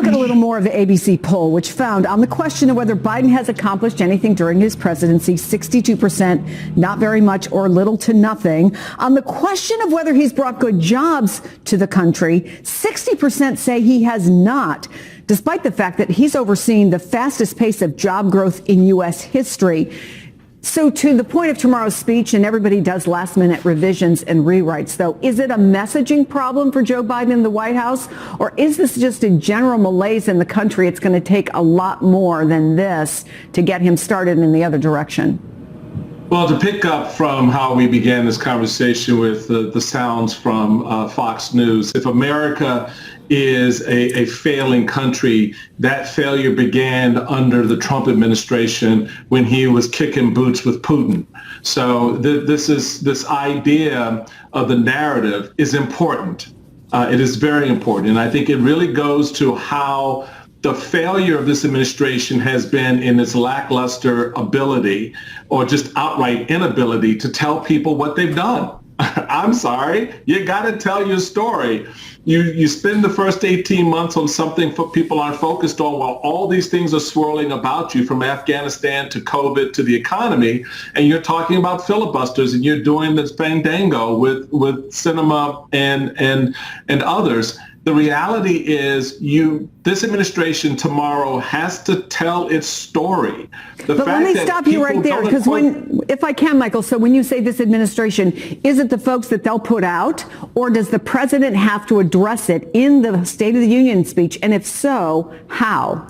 at a little more of the ABC poll, which found on the question of whether Biden has accomplished anything during his presidency, 62%, not very much or little to nothing. On the question of whether he's brought good jobs to the country, 60% say he has not, despite the fact that he's overseen the fastest pace of job growth in U.S. history. So to the point of tomorrow's speech, and everybody does last-minute revisions and rewrites, though, is it a messaging problem for Joe Biden in the White House, or is this just a general malaise in the country? It's going to take a lot more than this to get him started in the other direction. Well, to pick up from how we began this conversation with the sounds from Fox News, if America is a failing country, that failure began under the Trump administration when he was kicking boots with Putin. So this idea of the narrative is important. It is very important. And I think it really goes to how the failure of this administration has been in its lackluster ability or just outright inability to tell people what they've done. I'm sorry, you got to tell your story. You spend the first 18 months on something people aren't focused on while all these things are swirling about you, from Afghanistan to COVID to the economy, and you're talking about filibusters and you're doing this fandango with Cinema and others. The reality is this administration tomorrow has to tell its story. But let me stop you right there, because if I can, Michael, so when you say this administration, is it the folks that they'll put out, or does the president have to address it in the State of the Union speech? And if so, how?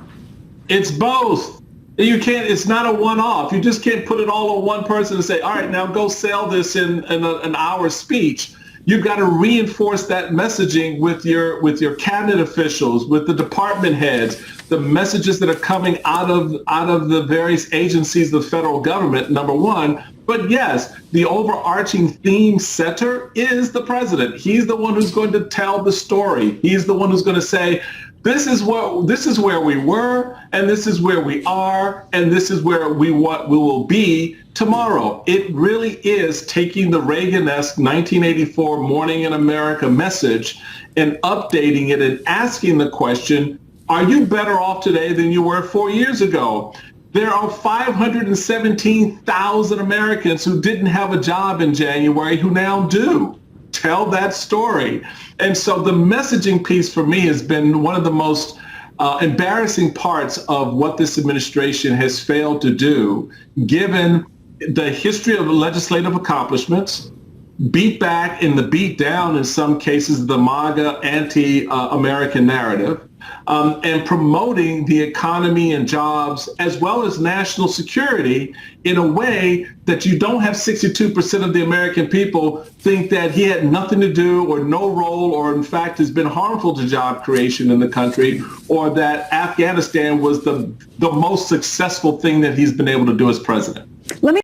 It's both. You can't, it's not a one-off. You just can't put it all on one person and say, all right, now go sell this in an hour speech. You've got to reinforce that messaging with your cabinet officials, with the department heads, the messages that are coming out of the various agencies of the federal government, number one. But yes, the overarching theme setter is the president. He's the one who's going to tell the story. He's the one who's going to say, this is where we were, and this is where we are, and this is where we will be tomorrow. It really is taking the Reagan-esque 1984 Morning in America message and updating it and asking the question, are you better off today than you were 4 years ago? There are 517,000 Americans who didn't have a job in January who now do. Tell that story. And so the messaging piece for me has been one of the most embarrassing parts of what this administration has failed to do, given the history of legislative accomplishments, beat back and the beat down in some cases, the MAGA anti-American narrative, and promoting the economy and jobs as well as national security in a way that you don't have 62% of the American people think that he had nothing to do or no role, or in fact has been harmful to job creation in the country, or that Afghanistan was the most successful thing that he's been able to do as president.